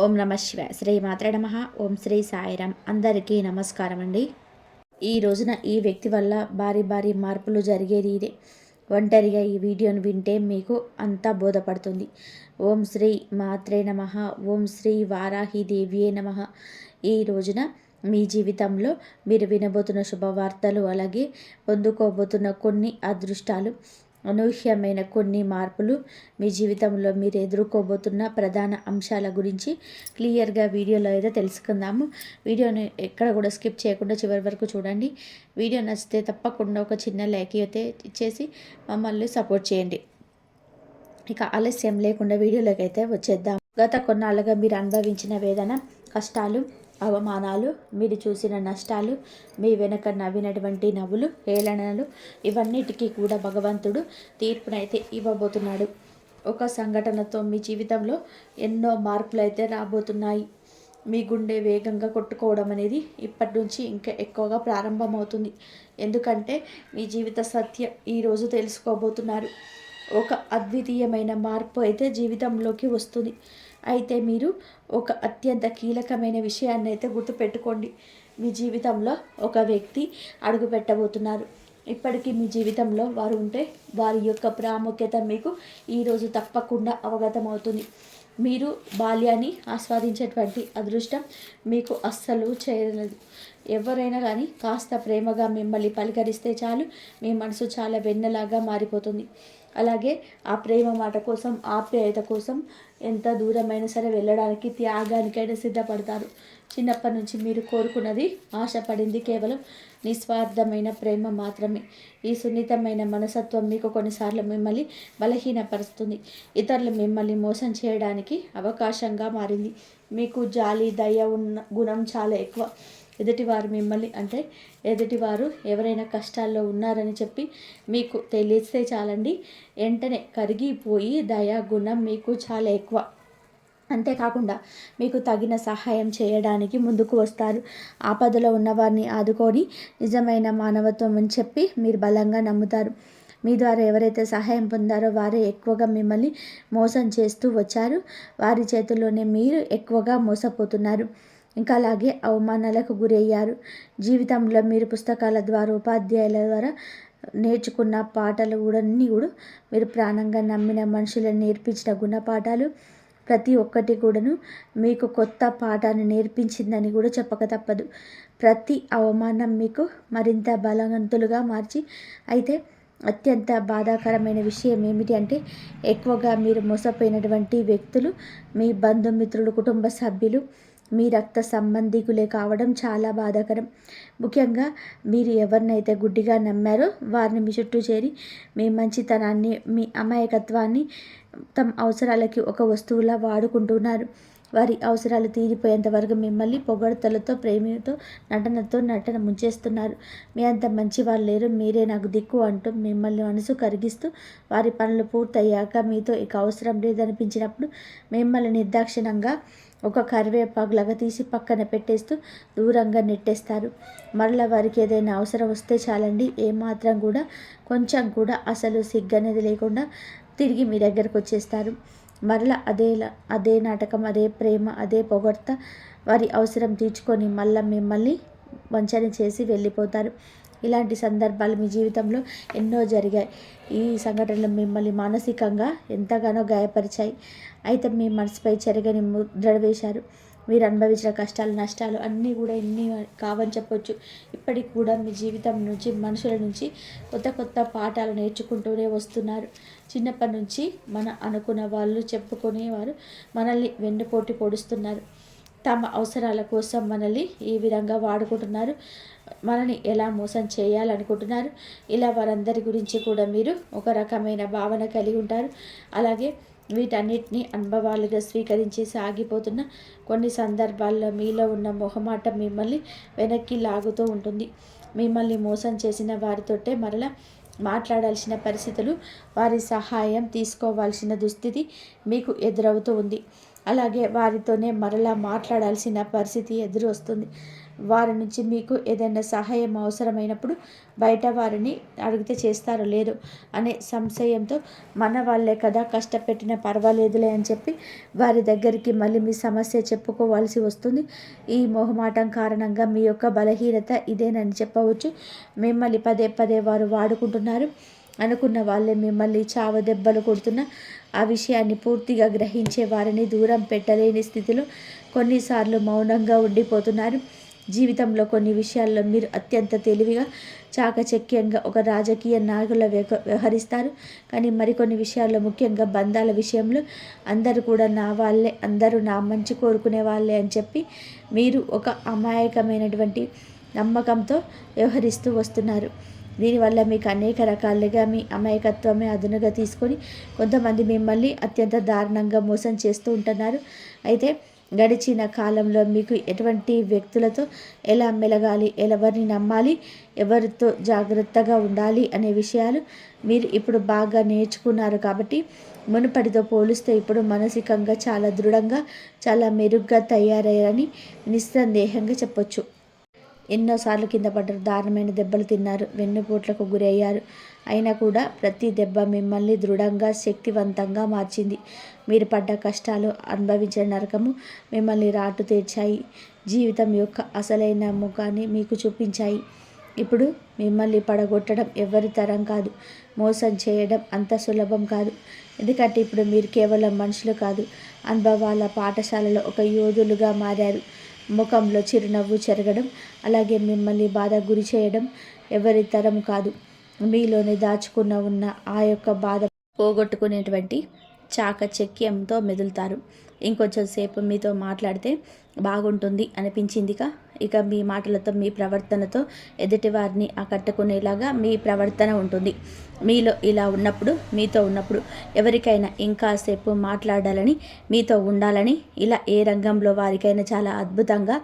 ఓం నమ శివాయ. శ్రీ మాత్రే నమః. ఓం శ్రీ సాయిరాం. అందరికీ నమస్కారం అండి. ఈ రోజున ఈ వ్యక్తి వల్ల భారీ భారీ మార్పులు జరిగేది ఇదే. ఒంటరిగా ఈ వీడియోను వింటే మీకు అంతా బోధపడుతుంది. ఓం శ్రీ మాత్రే నమః. ఓం శ్రీ వారాహిదేవియే నమః. ఈ రోజున మీ జీవితంలో మీరు వినబోతున్న శుభవార్తలు, అలాగే పొందుకోబోతున్న కొన్ని అదృష్టాలు, అనూహ్యమైన కొన్ని మార్పులు, మీ జీవితంలో మీరు ఎదుర్కోబోతున్న ప్రధాన అంశాల గురించి క్లియర్గా వీడియోలో అయితే తెలుసుకుందాము. వీడియోని ఎక్కడ కూడా స్కిప్ చేయకుండా చివరి వరకు చూడండి. వీడియో నచ్చితే తప్పకుండా ఒక చిన్న లైక్ అయితే ఇచ్చేసి మమ్మల్ని సపోర్ట్ చేయండి. ఇక ఆలస్యం లేకుండా వీడియోలోకి అయితే వచ్చేద్దాం. గత కొన్నాళ్ళుగా మీరు అనుభవించిన వేదన, కష్టాలు, అవమానాలు, మీరు చూసిన నష్టాలు, మీ వెనక నవ్వినటువంటి నవ్వులు, హేళనలు, ఇవన్నిటికీ కూడా భగవంతుడు తీర్పునైతే ఇవ్వబోతున్నాడు. ఒక సంఘటనతో మీ జీవితంలో ఎన్నో మార్పులు అయితే రాబోతున్నాయి. మీ గుండె వేగంగా కొట్టుకోవడం అనేది ఇప్పటి నుంచి ఇంకా ఎక్కువగా ప్రారంభమవుతుంది. ఎందుకంటే మీ జీవిత సత్యం ఈరోజు తెలుసుకోబోతున్నారు. ఒక అద్వితీయమైన మార్పు అయితే జీవితంలోకి వస్తుంది. అయితే మీరు ఒక అత్యంత కీలకమైన విషయాన్ని అయితే గుర్తుపెట్టుకోండి. మీ జీవితంలో ఒక వ్యక్తి అడుగు పెట్టబోతున్నారు. ఇప్పటికీ మీ జీవితంలో వారు ఉంటే వారి యొక్క ప్రాముఖ్యత మీకు ఈరోజు తప్పకుండా అవగతమవుతుంది. మీరు బాల్యాన్ని ఆస్వాదించేటువంటి అదృష్టం మీకు అస్సలు చేయలేదు. ఎవరైనా కానీ కాస్త ప్రేమగా మిమ్మల్ని పలకరిస్తే చాలు, మీ మనసు చాలా వెన్నలాగా మారిపోతుంది. అలాగే ఆ ప్రేమ మాట కోసం, ఆప్యాయత కోసం ఎంత దూరమైనా సరే వెళ్ళడానికి, త్యాగానికైనా సిద్ధపడతారు. చిన్నప్పటి నుంచి మీరు కోరుకున్నది, ఆశపడింది కేవలం నిస్వార్థమైన ప్రేమ మాత్రమే. ఈ సున్నితమైన మనసత్వం మీకు కొన్నిసార్లు మిమ్మల్ని బలహీనపరుస్తుంది. ఇతరులు మిమ్మల్ని మోసం చేయడానికి అవకాశంగా మారింది. మీకు జాలి, దయ ఉన్న గుణం చాలా ఎక్కువ. ఎదుటివారు ఎవరైనా కష్టాల్లో ఉన్నారని చెప్పి మీకు తెలిస్తే చాలండి, వెంటనే కరిగిపోయి దయా గుణం మీకు చాలా ఎక్కువ. అంతేకాకుండా మీకు తగిన సహాయం చేయడానికి ముందుకు వస్తారు. ఆపదలో ఉన్నవారిని ఆదుకొని నిజమైన మానవత్వం అని చెప్పి మీరు బలంగా నమ్ముతారు. మీ ద్వారా ఎవరైతే సహాయం పొందారో వారే ఎక్కువగా మిమ్మల్ని మోసం చేస్తూ వచ్చారు. వారి చేతుల్లోనే మీరు ఎక్కువగా మోసపోతున్నారు. ఇంకా అలాగే అవమానాలకు గురయ్యారు. జీవితంలో మీరు పుస్తకాల ద్వారా, ఉపాధ్యాయుల ద్వారా నేర్చుకున్న పాఠాలు కూడా అన్నీ కూడా మీరు ప్రాణంగా నమ్మిన మనుషులను నేర్పించిన గుణపాఠాలు ప్రతి ఒక్కటి కూడాను మీకు కొత్త పాఠాన్ని నేర్పించిందని కూడా చెప్పక తప్పదు. ప్రతి అవమానం మీకు మరింత బలవంతులుగా మార్చి, అయితే అత్యంత బాధాకరమైన విషయం ఏమిటి అంటే, ఎక్కువగా మీరు మోసపోయినటువంటి వ్యక్తులు మీ బంధుమిత్రులు, కుటుంబ సభ్యులు, మీ రక్త సంబంధికులే కావడం చాలా బాధాకరం. ముఖ్యంగా మీరు ఎవరినైతే గుడ్డిగా నమ్మారో వారిని మీ చుట్టూ చేరి మీ మంచితనాన్ని, మీ అమాయకత్వాన్ని తమ అవసరాలకి ఒక వస్తువులా వాడుకుంటున్నారు. వారి అవసరాలు తీరిపోయేంత వరకు మిమ్మల్ని పొగడ్తలతో, ప్రేమతో, నటన ముంచేస్తున్నారు. మీ అంత మంచి వాళ్ళు లేరు, మీరే నాకు దిక్కు అంటూ మిమ్మల్ని మనసు కరిగిస్తూ, వారి పనులు పూర్తయ్యాక మీతో ఇక అవసరం లేదనిపించినప్పుడు మిమ్మల్ని నిర్దాక్షిణంగా ఒక కరివేపాకులాగా తీసి పక్కన పెట్టేస్తూ దూరంగా నెట్టేస్తారు. మరలా వారికి ఏదైనా అవసరం వస్తే చాలండి, ఏమాత్రం కూడా కొంచెం కూడా అసలు సిగ్గనేది లేకుండా తిరిగి మీ దగ్గరకు వచ్చేస్తారు. మరలా అదే నాటకం, అదే ప్రేమ, అదే పొగడ్త, వారి అవసరం తీర్చుకొని మళ్ళీ మిమ్మల్ని వంచన చేసి వెళ్ళిపోతారు. ఇలాంటి సందర్భాలు మీ జీవితంలో ఎన్నో జరిగాయి. ఈ సంఘటనలు మిమ్మల్ని మానసికంగా ఎంతగానో గాయపరిచాయి. అయితే మీ మనసుపై చెరగని ముద్ర వేశారు. మీరు అనుభవించిన కష్టాలు, నష్టాలు అన్నీ కూడా ఎన్ని కావని చెప్పొచ్చు. ఇప్పటికి కూడా మీ జీవితం నుంచి, మనుషుల నుంచి కొత్త కొత్త పాఠాలు నేర్చుకుంటూనే వస్తున్నారు. చిన్నప్పటి నుంచి అనుకున్న వాళ్ళు, చెప్పుకునేవారు మనల్ని వెన్నుపోటు పొడుస్తున్నారు. తమ అవసరాల కోసం మనల్ని ఈ విధంగా వాడుకుంటున్నారు. మనల్ని ఎలా మోసం చేయాలనుకుంటున్నారు. ఇలా వారందరి గురించి కూడా మీరు ఒక రకమైన భావన కలిగి ఉంటారు. అలాగే వీటన్నిటిని అనుభవాలుగా స్వీకరించి సాగిపోతున్న కొన్ని సందర్భాల్లో మీలో ఉన్న మొహమాటం మిమ్మల్ని వెనక్కి లాగుతూ ఉంటుంది. మిమ్మల్ని మోసం చేసిన వారితోటే మరలా మాట్లాడాల్సిన పరిస్థితులు, వారి సహాయం తీసుకోవాల్సిన దుస్థితి మీకు ఎదురవుతూ ఉంది. అలాగే వారితోనే మరలా మాట్లాడాల్సిన పరిస్థితి ఎదురు వస్తుంది. వారి నుంచి మీకు ఏదైనా సహాయం అవసరమైనప్పుడు బయట వారిని అడిగితే చేస్తారో లేదో అనే సంశయంతో మన వాళ్ళే కదా కష్టపెట్టినా పర్వాలేదులే అని చెప్పి వారి దగ్గరికి మళ్ళీ మీ సమస్య చెప్పుకోవాల్సి వస్తుంది. ఈ మొహమాటం కారణంగా మీ యొక్క బలహీనత ఇదేనని చెప్పవచ్చు. మిమ్మల్ని పదే పదే వారు వాడుకుంటున్నారు. అనుకున్న వాళ్ళే మిమ్మల్ని చావ దెబ్బలు కొడుతున్న ఆ విషయాన్ని పూర్తిగా గ్రహించే వారిని దూరం పెట్టలేని స్థితిలో కొన్నిసార్లు మౌనంగా ఉండిపోతున్నారు. జీవితంలో కొన్ని విషయాల్లో మీరు అత్యంత తెలివిగా చాకచక్యంగా ఒక రాజకీయ నాయకుల వ్యవహరిస్తారు. కానీ మరికొన్ని విషయాల్లో ముఖ్యంగా బంధాల విషయంలో అందరూ కూడా నా వాళ్ళే, అందరూ నా మంచి కోరుకునే వాళ్ళే అని చెప్పి మీరు ఒక అమాయకమైనటువంటి నమ్మకంతో వ్యవహరిస్తూ వస్తున్నారు. దీనివల్ల మీకు అనేక రకాలుగా మీ అమాయకత్వమే అదునుగా తీసుకొని కొంతమంది మిమ్మల్ని అత్యంత దారుణంగా మోసం చేస్తూ ఉంటున్నారు. అయితే గడిచిన కాలంలో మీకు ఎటువంటి వ్యక్తులతో ఎలా మెలగాలి, ఎవరిని నమ్మాలి, ఎవరితో జాగ్రత్తగా ఉండాలి అనే విషయాలు మీరు ఇప్పుడు బాగా నేర్చుకున్నారు. కాబట్టి మునుపటితో పోలిస్తే ఇప్పుడు మానసికంగా చాలా దృఢంగా, చాలా మెరుగ్గా తయారయ్యారని నిస్సందేహంగా చెప్పొచ్చు. ఎన్నోసార్లు కింద పడ్డారు, దారుణమైన దెబ్బలు తిన్నారు, వెన్నుపోట్లకు గురయ్యారు. అయినా కూడా ప్రతి దెబ్బ మిమ్మల్ని దృఢంగా, శక్తివంతంగా మార్చింది. మీరు పడ్డ కష్టాలు, అనుభవించిన నరకము మిమ్మల్ని రాటు తీర్చాయి. జీవితం యొక్క అసలైన ముఖాన్ని మీకు చూపించాయి. ఇప్పుడు మిమ్మల్ని పడగొట్టడం ఎవరి తరం కాదు. మోసం చేయడం అంత సులభం కాదు. ఎందుకంటే ఇప్పుడు మీరు కేవలం మనుషులు కాదు, అనుభవాల పాఠశాలలో ఒక యోధులుగా మారారు. ముఖంలో చిరునవ్వు చెరగడం, అలాగే మిమ్మల్ని బాధ గురి చేయడం ఎవరి తరం కాదు. మీలోనే దాచుకున్న ఉన్న ఆ యొక్క బాధ పోగొట్టుకునేటువంటి చాకచక్యంతో మెదులుతారు. ఇంకొంచెం సేపు మీతో మాట్లాడితే బాగుంటుంది అనిపించిందిగా. ఇక మీ మాటలతో, మీ ప్రవర్తనతో ఎదుటి వారిని ఆకట్టుకునేలాగా మీ ప్రవర్తన ఉంటుంది. మీలో ఇలా ఉన్నప్పుడు, మీతో ఉన్నప్పుడు ఎవరికైనా ఇంకాసేపు మాట్లాడాలని, మీతో ఉండాలని, ఇలా ఏ రంగంలో వారికైనా చాలా అద్భుతంగా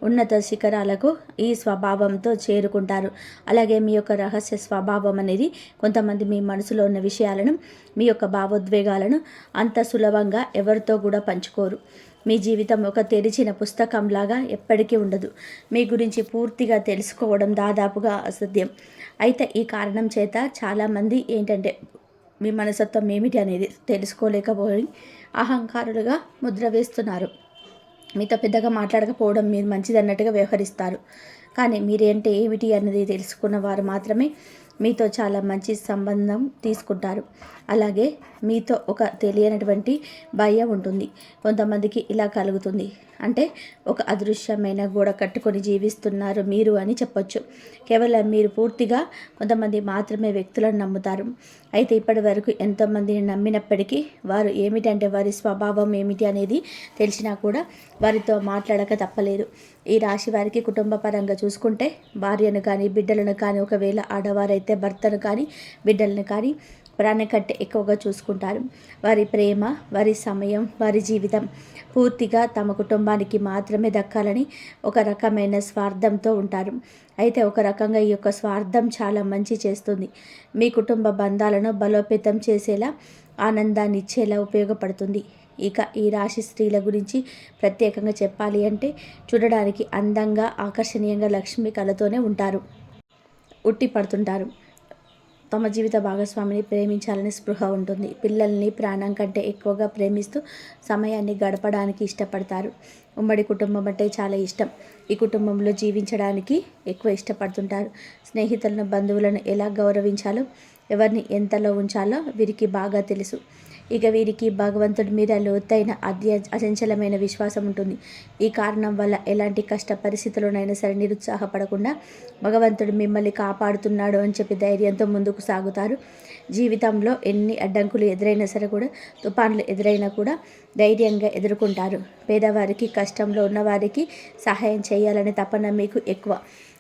ఉన్నత శిఖరాలకు ఈ స్వభావంతో చేరుకుంటారు. అలాగే మీ యొక్క రహస్య స్వభావం అనేది కొంతమంది మీ మనసులో ఉన్న విషయాలను, మీ యొక్క భావోద్వేగాలను అంత సులభంగా ఎవరితో కూడా పంచుకోరు. మీ జీవితం ఒక తెరిచిన పుస్తకంలాగా ఎప్పటికీ ఉండదు. మీ గురించి పూర్తిగా తెలుసుకోవడం దాదాపుగా అసాధ్యం. అయితే ఈ కారణం చేత చాలామంది ఏంటంటే మీ మనస్తత్వం ఏమిటి అనేది తెలుసుకోలేకపోయి అహంకారులుగా ముద్ర వేస్తున్నారు. మీతో పెద్దగా మాట్లాడకపోవడం మీరు మంచిది అన్నట్టుగా వ్యవహరిస్తారు. కానీ మీరేంటే ఏమిటి అన్నది తెలుసుకున్న వారు మాత్రమే మీతో చాలా మంచి సంబంధం తీసుకుంటారు. అలాగే మీతో ఒక తెలియనటువంటి భయం ఉంటుంది. కొంతమందికి ఇలా కలుగుతుంది అంటే ఒక అదృశ్యమైన గోడ కట్టుకొని జీవిస్తున్నారు మీరు అని చెప్పొచ్చు. కేవలం మీరు పూర్తిగా కొంతమంది మాత్రమే వ్యక్తులను నమ్ముతారు. అయితే ఇప్పటి వరకు ఎంతోమందిని నమ్మినప్పటికీ వారు ఏమిటంటే వారి స్వభావం ఏమిటి అనేది తెలిసినా కూడా వారితో మాట్లాడక తప్పలేదు. ఈ రాశి వారికి కుటుంబ పరంగా చూసుకుంటే భార్యను కానీ, బిడ్డలను కానీ, ఒకవేళ ఆడవారైతే భర్తను కానీ, బిడ్డలను కానీ ప్రాణం కంటే ఎక్కువగా చూసుకుంటారు. వారి ప్రేమ, వారి సమయం, వారి జీవితం పూర్తిగా తమ కుటుంబానికి మాత్రమే దక్కాలని ఒక రకమైన స్వార్థంతో ఉంటారు. అయితే ఒక రకంగా ఈ యొక్క స్వార్థం చాలా మంచి చేస్తుంది. మీ కుటుంబ బంధాలను బలోపేతం చేసేలా, ఆనందాన్ని ఇచ్చేలా ఉపయోగపడుతుంది. ఇక ఈ రాశి స్త్రీల గురించి ప్రత్యేకంగా చెప్పాలి అంటే చూడడానికి అందంగా, ఆకర్షణీయంగా, లక్ష్మి కళతోనే ఉంటారు, ఉట్టి పడుతుంటారు. తమ జీవిత భాగస్వామిని ప్రేమించాలని స్పృహ ఉంటుంది. పిల్లల్ని ప్రాణం కంటే ఎక్కువగా ప్రేమిస్తూ సమయాన్ని గడపడానికి ఇష్టపడతారు. ఉమ్మడి కుటుంబం అంటే చాలా ఇష్టం. ఈ కుటుంబంలో జీవించడానికి ఎక్కువ ఇష్టపడుతుంటారు. స్నేహితులను, బంధువులను ఎలా గౌరవించాలో, ఎవరిని ఎంతలో ఉంచాలో వీరికి బాగా తెలుసు. ఇక వీరికి భగవంతుడి మీద లోతైన అచంచలమైన విశ్వాసం ఉంటుంది. ఈ కారణం వల్ల ఎలాంటి కష్ట పరిస్థితుల్లోనైనా సరే నిరుత్సాహపడకుండా భగవంతుడు మిమ్మల్ని కాపాడుతున్నాడు అని చెప్పి ధైర్యంతో ముందుకు సాగుతారు. జీవితంలో ఎన్ని అడ్డంకులు ఎదురైనా సరే కూడా, తుఫాన్లు ఎదురైనా కూడా ధైర్యంగా ఎదుర్కొంటారు. పేదవారికి, కష్టంలో ఉన్నవారికి సహాయం చేయాలనే తపన మీకు ఎక్కువ.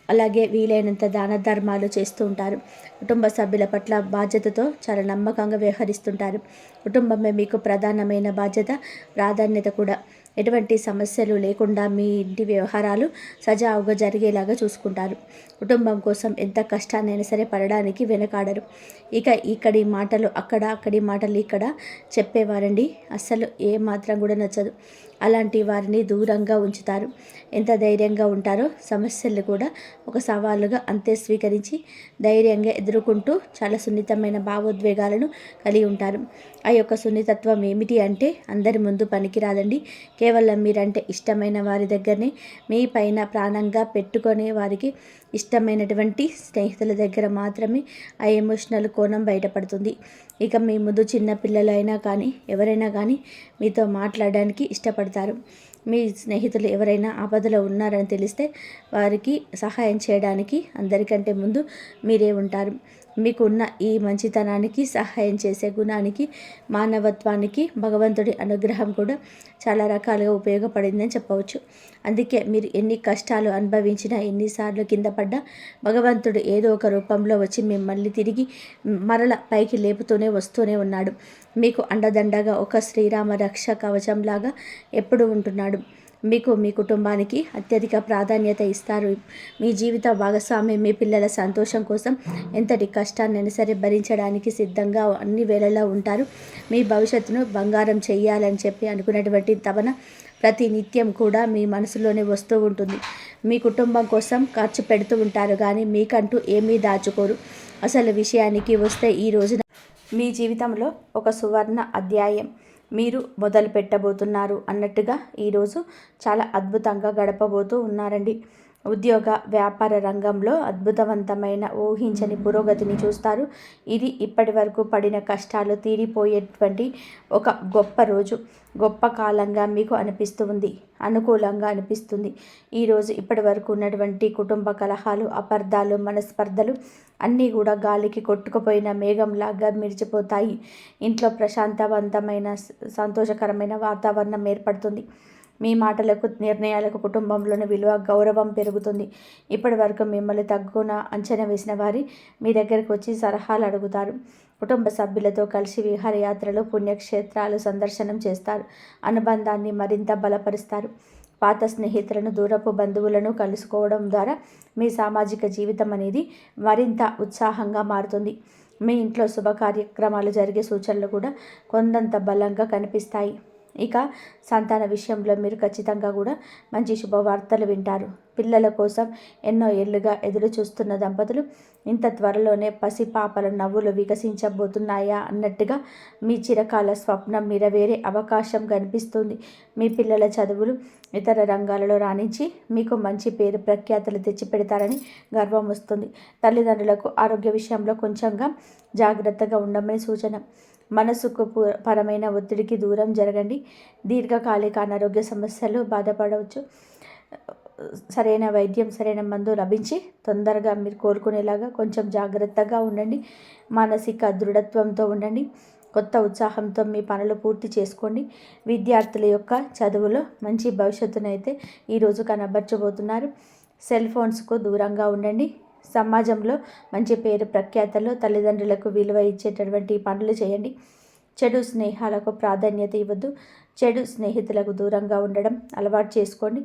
అలాగే వీలైనంత దాన ధర్మాలు చేస్తూ ఉంటారు. కుటుంబ సభ్యుల పట్ల బాధ్యతతో చాలా నమ్మకంగా వ్యవహరిస్తుంటారు. కుటుంబమే మీకు ప్రధానమైన బాధ్యత, ప్రాధాన్యత కూడా. ఎటువంటి సమస్యలు లేకుండా మీ ఇంటి వ్యవహారాలు సజావుగా జరిగేలాగా చూసుకుంటారు. కుటుంబం కోసం ఎంత కష్టాన్నైనా సరే పడడానికి వెనకాడరు. ఇక ఇక్కడి మాటలు అక్కడ, అక్కడి మాటలు ఇక్కడ చెప్పేవారండి అస్సలు ఏ మాత్రం కూడా నచ్చదు. అలాంటి వారిని దూరంగా ఉంచుతారు. ఎంత ధైర్యంగా ఉంటారో సమస్యలు కూడా ఒక సవాలుగా అంతే స్వీకరించి ధైర్యంగా ఎదుర్కొంటూ చాలా సున్నితమైన భావోద్వేగాలను కలిగి ఉంటారు. ఆ యొక్క సున్నితత్వం ఏమిటి అంటే అందరి ముందు పనికిరాదండి. కేవలం మీరంటే ఇష్టమైన వారి దగ్గరనే మీ పైన ప్రాణంగా పెట్టుకునే వారికి ఇష్టమైనటువంటి స్నేహితుల దగ్గర మాత్రమే ఆ ఎమోషనల్ కోణం బయటపడుతుంది. ఇక మీ ముందు చిన్న పిల్లలైనా కానీ ఎవరైనా కానీ మీతో మాట్లాడడానికి ఇష్టపడతారు. మీ స్నేహితులు ఎవరైనా ఆపదలో ఉన్నారని తెలిస్తే వారికి సహాయం చేయడానికి అందరికంటే ముందు మీరే ఉంటారు. మీకున్న ఈ మంచితనానికి, సహాయం చేసే గుణానికి, మానవత్వానికి భగవంతుడి అనుగ్రహం కూడా చాలా రకాలుగా ఉపయోగపడిందని చెప్పవచ్చు. అందుకే మీరు ఎన్ని కష్టాలు అనుభవించినా, ఎన్నిసార్లు కింద పడ్డా భగవంతుడు ఏదో ఒక రూపంలో వచ్చి మిమ్మల్ని తిరిగి మరల పైకి లేపుతూనే వస్తూనే ఉన్నాడు. మీకు అండదండగా ఒక శ్రీరామ రక్ష కవచంలాగా ఎప్పుడు ఉంటున్నాడు. మీకు మీ కుటుంబానికి అత్యధిక ప్రాధాన్యత ఇస్తారు. మీ జీవిత భాగస్వామి మీ పిల్లల సంతోషం కోసం ఎంతటి కష్టాన్నైనా సరే భరించడానికి సిద్ధంగా అన్ని వేళలా ఉంటారు. మీ భవిష్యత్తును బంగారం చెయ్యాలని చెప్పి అనుకునేటువంటి తపన ప్రతి నిత్యం కూడా మీ మనసులోనే వస్తూ ఉంటుంది. మీ కుటుంబం కోసం ఖర్చు పెడుతూ ఉంటారు కానీ మీకంటూ ఏమీ దాచుకోరు. అసలు విషయానికి వస్తే ఈ రోజున మీ జీవితంలో ఒక సువర్ణ అధ్యాయం మీరు మొదలు పెట్టబోతున్నారు అన్నట్టుగా ఈరోజు చాలా అద్భుతంగా గడపబోతూ ఉన్నారండి. ఉద్యోగ వ్యాపార రంగంలో అద్భుతవంతమైన ఊహించని పురోగతిని చూస్తారు. ఇది ఇప్పటి వరకు పడిన కష్టాలు తీరిపోయేటువంటి ఒక గొప్ప రోజు, గొప్ప కాలంగా మీకు అనిపిస్తూ ఉంది, అనుకూలంగా అనిపిస్తుంది. ఈరోజు ఇప్పటి వరకు ఉన్నటువంటి కుటుంబ కలహాలు, అపార్థాలు, మనస్పర్ధలు అన్నీ కూడా గాలికి కొట్టుకుపోయిన మేఘంలాగా మిరిచిపోతాయి. ఇంట్లో ప్రశాంతవంతమైన సంతోషకరమైన వాతావరణం ఏర్పడుతుంది. మీ మాటలకు, నిర్ణయాలకు కుటుంబంలోని విలువ, గౌరవం పెరుగుతుంది. ఇప్పటి వరకు మిమ్మల్ని తగ్గున అంచనా వేసిన వారి మీ దగ్గరకు వచ్చి సలహాలు అడుగుతారు. కుటుంబ సభ్యులతో కలిసి విహారయాత్రలు, పుణ్యక్షేత్రాలు సందర్శనం చేస్తారు. అనుబంధాన్ని మరింత బలపరుస్తారు. పాత స్నేహితులను, దూరపు బంధువులను కలుసుకోవడం ద్వారా మీ సామాజిక జీవితం అనేది మరింత ఉత్సాహంగా మారుతుంది. మీ ఇంట్లో శుభ కార్యక్రమాలు జరిగే సూచనలు కూడా కొండంత బలంగా కనిపిస్తాయి. ఇక సంతాన విషయంలో మీరు ఖచ్చితంగా కూడా మంచి శుభవార్తలు వింటారు. పిల్లల కోసం ఎన్నో ఏళ్లుగా ఎదురు చూస్తున్న దంపతులు ఇంత త్వరలోనే పసిపాపల నవ్వులు వికసించబోతున్నాయా అన్నట్టుగా మీ చిరకాల స్వప్నం నెరవేరే అవకాశం కనిపిస్తుంది. మీ పిల్లల చదువులు ఇతర రంగాలలో రాణించి మీకు మంచి పేరు ప్రఖ్యాతులు తెచ్చిపెడతారని గర్వం వస్తుంది. తల్లిదండ్రులకు ఆరోగ్య విషయంలో కొంచెంగా జాగ్రత్తగా ఉండమని సూచన. మనసుకు పరమైన ఒత్తిడికి దూరం జరగండి. దీర్ఘకాలిక అనారోగ్య సమస్యలు బాధపడవచ్చు. సరైన వైద్యం, సరైన మందు లభించి తొందరగా మీరు కోలుకునేలాగా కొంచెం జాగ్రత్తగా ఉండండి. మానసిక దృఢత్వంతో ఉండండి. కొత్త ఉత్సాహంతో మీ పనులు పూర్తి చేసుకోండి. విద్యార్థుల యొక్క చదువులో మంచి భవిష్యత్తునైతే ఈరోజు కనబరచబోతున్నారు. సెల్ ఫోన్స్కు దూరంగా ఉండండి. సమాజంలో మంచి పేరు ప్రఖ్యాతలు, తల్లిదండ్రులకు విలువ ఇచ్చేటటువంటి పనులు చేయండి. చెడు స్నేహాలకు ప్రాధాన్యత ఇవ్వద్దు. చెడు స్నేహితులకు దూరంగా ఉండడం అలవాటు చేసుకోండి.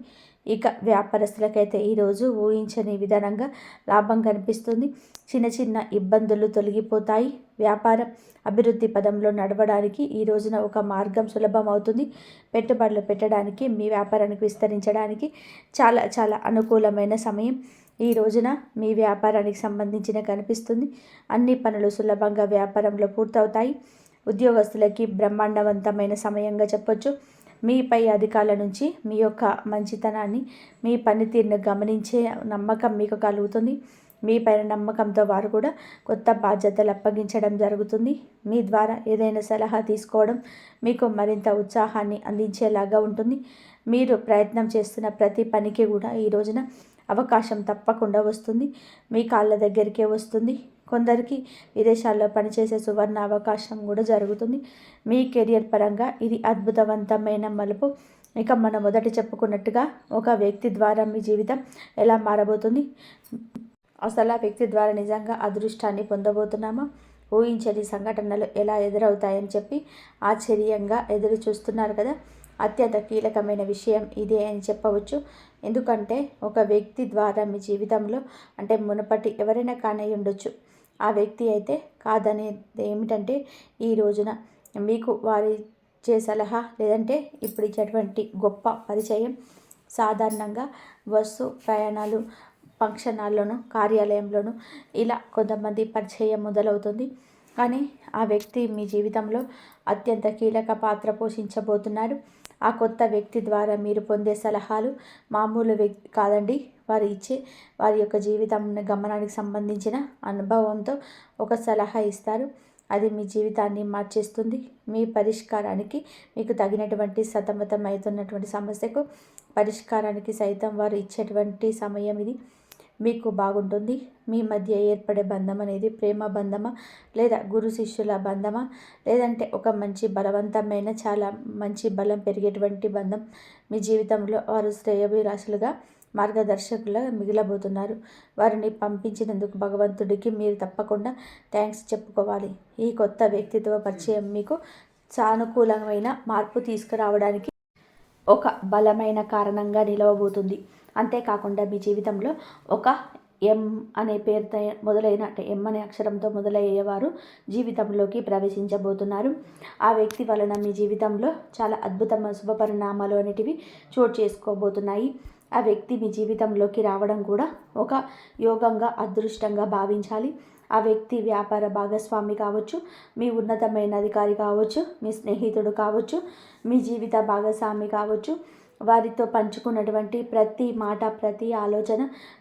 ఇక వ్యాపారస్తులకైతే ఈరోజు ఊహించని విధానంగా లాభం కనిపిస్తుంది. చిన్న చిన్న ఇబ్బందులు తొలగిపోతాయి. వ్యాపారం అభివృద్ధి పదంలో నడవడానికి ఈ రోజున ఒక మార్గం సులభం అవుతుంది. పెట్టుబడులు పెట్టడానికి, మీ వ్యాపారానికి విస్తరించడానికి చాలా చాలా అనుకూలమైన సమయం. ఈ రోజున మీ వ్యాపారానికి సంబంధించిన కనిపిస్తుంది. అన్ని పనులు సులభంగా వ్యాపారంలో పూర్తవుతాయి. ఉద్యోగస్తులకి బ్రహ్మాండవంతమైన సమయంగా చెప్పొచ్చు. మీపై అధికారుల నుంచి మీ యొక్క మంచితనాన్ని, మీ పనితీరును గమనించే నమ్మకం మీకు కలుగుతుంది. మీ పైన నమ్మకంతో వారు కూడా కొత్త బాధ్యతలు అప్పగించడం జరుగుతుంది. మీ ద్వారా ఏదైనా సలహా తీసుకోవడం మీకు మరింత ఉత్సాహాన్ని అందించేలాగా ఉంటుంది. మీరు ప్రయత్నం చేస్తున్న ప్రతి పనికి కూడా ఈ రోజున అవకాశం తప్పకుండా వస్తుంది. మీ కాళ్ళ దగ్గరికే వస్తుంది. కొందరికి విదేశాల్లో పనిచేసే సువర్ణ అవకాశం కూడా జరుగుతుంది. మీ కెరియర్ పరంగా ఇది అద్భుతవంతమైన మలుపు. ఇక మనం మొదట చెప్పుకున్నట్టుగా ఒక వ్యక్తి ద్వారా మీ జీవితం ఎలా మారబోతుంది, అసలు ఆ వ్యక్తి ద్వారా నిజంగా అదృష్టాన్ని పొందబోతున్నామా, ఊహించని సంఘటనలు ఎలా ఎదురవుతాయని చెప్పి ఆశ్చర్యంగా ఎదురు చూస్తున్నారు కదా. అత్యంత కీలకమైన విషయం ఇదే అని చెప్పవచ్చు. ఎందుకంటే ఒక వ్యక్తి ద్వారా మీ జీవితంలో అంటే మునుపటి ఎవరైనా కానీ ఉండొచ్చు. ఆ వ్యక్తి అయితే కాదనేది ఏమిటంటే ఈ రోజున మీకు వారి సలహా లేదంటే ఇప్పుడు ఇచ్చేటువంటి గొప్ప పరిచయం సాధారణంగా బస్సు ప్రయాణాలు, ఫంక్షన్ హాల్లోనూ, కార్యాలయంలోనూ ఇలా కొంతమంది పరిచయం మొదలవుతుంది. కానీ ఆ వ్యక్తి మీ జీవితంలో అత్యంత కీలక పాత్ర పోషించబోతున్నారు. ఆ కొత్త వ్యక్తి ద్వారా మీరు పొందే సలహాలు మామూలు వ్యక్తి కాదండి. వారు ఇచ్చే వారి యొక్క జీవితం గమనానికి సంబంధించిన అనుభవంతో ఒక సలహా ఇస్తారు. అది మీ జీవితాన్ని మార్చేస్తుంది. మీ పరిష్కారానికి, మీకు తగినటువంటి సతమతం అవుతున్నటువంటి సమస్యకు పరిష్కారానికి సైతం వారు ఇచ్చేటువంటి సమయం ఇది. మీకు బాగుంటుంది. మీ మధ్య ఏర్పడే బంధం అనేది ప్రేమ బంధమా, లేదా గురు శిష్యుల బంధమా, లేదంటే ఒక మంచి బలవంతమైన చాలా మంచి బలం పెరిగేటువంటి బంధం. మీ జీవితంలో వారు శ్రేయోభిలాషులుగా, మార్గదర్శకులుగా మిగిలబోతున్నారు. వారిని పంపించినందుకు భగవంతుడికి మీరు తప్పకుండా థ్యాంక్స్ చెప్పుకోవాలి. ఈ కొత్త వ్యక్తిత్వ పరిచయం మీకు సానుకూలమైన మార్పు తీసుకురావడానికి ఒక బలమైన కారణంగా నిలవబోతుంది. అంతేకాకుండా మీ జీవితంలో ఒక ఎం అనే పేరుతో మొదలైన, అంటే ఎం అనే అక్షరంతో మొదలయ్యేవారు జీవితంలోకి ప్రవేశించబోతున్నారు. ఆ వ్యక్తి వలన మీ జీవితంలో చాలా అద్భుతమైన శుభ పరిణామాలు అనేటివి చోటు చేసుకోబోతున్నాయి. ఆ వ్యక్తి మీ జీవితంలోకి రావడం కూడా ఒక యోగంగా, అదృష్టంగా భావించాలి. ఆ వ్యక్తి వ్యాపార భాగస్వామి కావచ్చు, మీ ఉన్నతమైన అధికారి కావచ్చు, మీ స్నేహితుడు కావచ్చు, మీ జీవిత భాగస్వామి కావచ్చు. వారితో పంచుకున్నటువంటి ప్రతి మాట, ప్రతి ఆలోచన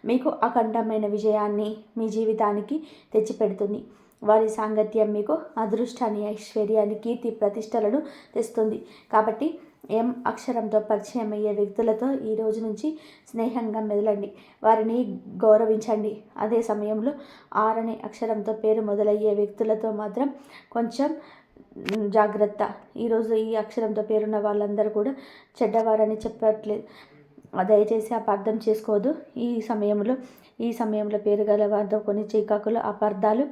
మీకు అఖండమైన విజయాన్ని మీ జీవితానికి తెచ్చిపెడుతుంది. వారి సాంగత్యం మీకు అదృష్టాన్ని, ఐశ్వర్యాన్ని, కీర్తి ప్రతిష్టలను తెస్తుంది. కాబట్టి ఎం అక్షరంతో పరిచయం అయ్యే వ్యక్తులతో ఈ రోజు నుంచి స్నేహంగా మెదలండి, వారిని గౌరవించండి. అదే సమయంలో ఆర్ అనే అక్షరంతో పేరు మొదలయ్యే వ్యక్తులతో మాత్రం కొంచెం జాగ్రత్త. ఈరోజు ఈ అక్షరంతో పేరున్న వాళ్ళందరూ కూడా చెడ్డవారని చెప్పట్లేదు, దయచేసి అపార్థం చేసుకోవద్దు. ఈ సమయంలో పేరు గల వారితో కొన్ని చికాకులు, అపార్థాలు,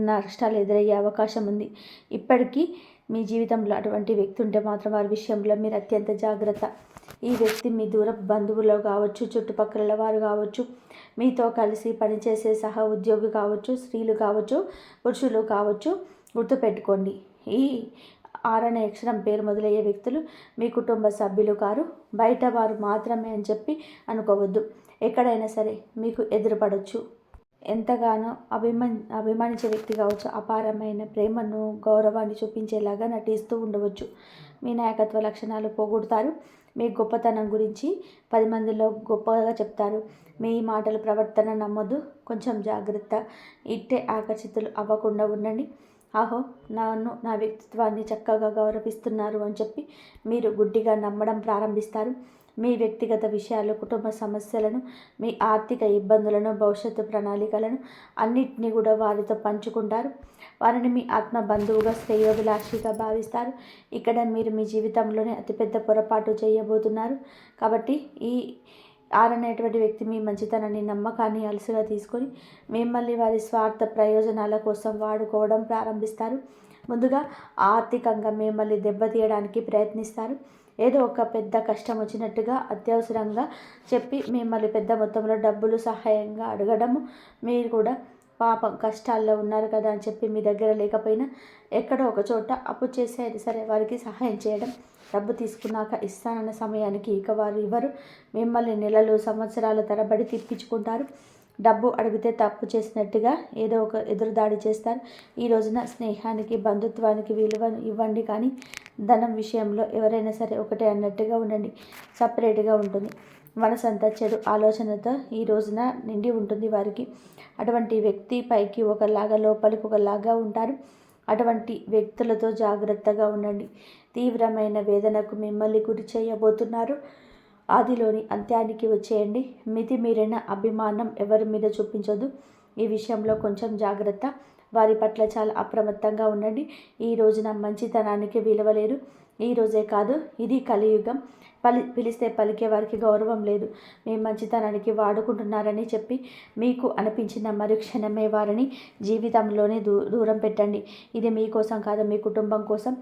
నష్టాలు ఎదురయ్యే అవకాశం ఉంది. ఇప్పటికీ మీ జీవితంలో అటువంటి వ్యక్తి ఉంటే మాత్రం వారి విషయంలో మీరు అత్యంత జాగ్రత్త. ఈ వ్యక్తి మీ దూరపు బంధువులు కావచ్చు, చుట్టుపక్కల వారు కావచ్చు, మీతో కలిసి పనిచేసే సహ ఉద్యోగి కావచ్చు, స్త్రీలు కావచ్చు, పురుషులు కావచ్చు. గుర్తుపెట్టుకోండి, ఈ ఆర్ అనే అక్షరం పేరు మొదలయ్యే వ్యక్తులు మీ కుటుంబ సభ్యులు కారు, బయట వారు మాత్రమే అని చెప్పి అనుకోవద్దు. ఎక్కడైనా సరే మీకు ఎదురుపడవచ్చు. ఎంతగానో అభిమానించే వ్యక్తి కావచ్చు, అపారమైన ప్రేమను, గౌరవాన్ని చూపించేలాగా నటిస్తూ ఉండవచ్చు. మీ నాయకత్వ లక్షణాలు పోగొడతారు. మీ గొప్పతనం గురించి 10 మందిలో గొప్పగా చెప్తారు. మీ మాటల ప్రవర్తన నమ్మొద్దు, కొంచెం జాగ్రత్త. ఇట్టే ఆకర్షితులు అవ్వకుండా ఉండండి. ఆహో, నన్ను, నా వ్యక్తిత్వాన్ని చక్కగా గౌరవిస్తున్నారు అని చెప్పి మీరు గుడ్డిగా నమ్మడం ప్రారంభిస్తారు. మీ వ్యక్తిగత విషయాలు, కుటుంబ సమస్యలను, మీ ఆర్థిక ఇబ్బందులను, భవిష్యత్తు ప్రణాళికలను అన్నిటినీ కూడా వారితో పంచుకుంటారు. వారిని మీ ఆత్మ బంధువుగా, శ్రేయోభిలాషిగా భావిస్తారు. ఇక్కడ మీరు మీ జీవితంలోనే అతిపెద్ద పొరపాటు చేయబోతున్నారు. కాబట్టి ఈ ఆర్ అనేటువంటి వ్యక్తి మీ మంచితనాన్ని, నమ్మకాన్ని అలసుగా తీసుకొని మిమ్మల్ని వారి స్వార్థ ప్రయోజనాల కోసం వాడుకోవడం ప్రారంభిస్తారు. ముందుగా ఆర్థికంగా మిమ్మల్ని దెబ్బతీయడానికి ప్రయత్నిస్తారు. ఏదో ఒక పెద్ద కష్టం వచ్చినట్టుగా అత్యవసరంగా చెప్పి మిమ్మల్ని పెద్ద మొత్తంలో డబ్బులు సహాయంగా అడగడము, మీరు కూడా పాపం కష్టాల్లో ఉన్నారు కదా అని చెప్పి మీ దగ్గర లేకపోయినా ఎక్కడో ఒక చోట అప్పు చేసేది సరే వారికి సహాయం చేయడం, డబ్బు తీసుకున్నాక ఇస్తానన్న సమయానికి ఇక వారు ఇవ్వరు. మిమ్మల్ని నెలలు, సంవత్సరాల తరబడి తిప్పించుకుంటారు. డబ్బు అడిగితే తప్పు చేసినట్టుగా ఏదో ఒక ఎదురుదాడి చేస్తారు. ఈ రోజున స్నేహానికి, బంధుత్వానికి విలువ ఇవ్వండి, కానీ ధనం విషయంలో ఎవరైనా సరే ఒకటే అన్నట్టుగా ఉండండి. సపరేట్గా ఉంటుంది. మనసంతా చెడు ఆలోచనతో ఈ రోజున నిండి ఉంటుంది వారికి. అటువంటి వ్యక్తి పైకి ఒకలాగా, లోపలికి ఒకలాగా ఉంటారు. అటువంటి వ్యక్తులతో జాగ్రత్తగా ఉండండి. తీవ్రమైన వేదనకు మిమ్మల్ని గురి చేయబోతున్నారు. ఆదిలోని అంత్యానికి వచ్చేయండి. మితిమీరిన అభిమానం ఎవరి మీద చూపించొద్దు. ఈ విషయంలో కొంచెం జాగ్రత్త. వారి పట్ల చాలా అప్రమత్తంగా ఉండండి. ఈ రోజున మంచితనానికి విలువలేదు. ఈ రోజే కాదు, ఇది కలియుగం. పిలిస్తే పలికే వారికి గౌరవం లేదు. మీ మంచితనానికి వాడుకుంటున్నారని చెప్పి మీకు అనిపించిన మరుక్షణమే వారిని జీవితంలోనే దూరం పెట్టండి. ఇది మీకోసం కాదు, మీ కుటుంబం కోసం.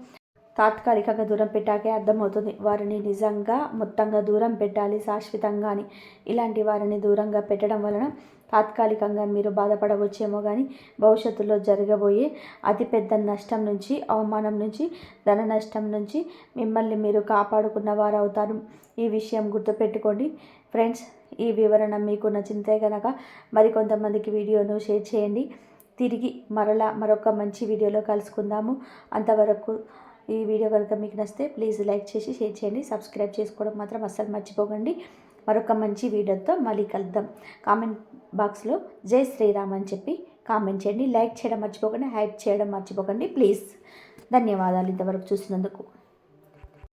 తాత్కాలికంగా దూరం పెట్టాకే అర్థమవుతుంది వారిని నిజంగా మొత్తంగా దూరం పెట్టాలి శాశ్వతంగా అని. ఇలాంటి వారిని దూరంగా పెట్టడం వలన తాత్కాలికంగా మీరు బాధపడవచ్చేమో కానీ భవిష్యత్తులో జరగబోయే అతిపెద్ద నష్టం నుంచి, అవమానం నుంచి, ధన నష్టం నుంచి మిమ్మల్ని మీరు కాపాడుకున్న వారు అవుతారు. ఈ విషయం గుర్తుపెట్టుకోండి ఫ్రెండ్స్. ఈ వివరణ మీకు నచ్చితే కనుక మరికొంతమందికి వీడియోను షేర్ చేయండి. తిరిగి మరొక మంచి వీడియోలో కలుసుకుందాము. అంతవరకు ఈ వీడియో కనుక మీకు నచ్చితే ప్లీజ్ లైక్ చేసి షేర్ చేయండి. సబ్స్క్రైబ్ చేసుకోవడం మాత్రం అస్సలు మర్చిపోకండి. మరొక మంచి వీడియోతో మళ్ళీ కలుద్దాం. కామెంట్ బాక్స్లో జై శ్రీరామ్ అని చెప్పి కామెంట్ చేయండి. లైక్ చేయడం మర్చిపోకండి, హైప్ చేయడం మర్చిపోకండి ప్లీజ్. ధన్యవాదాలు ఇంతవరకు చూసినందుకు.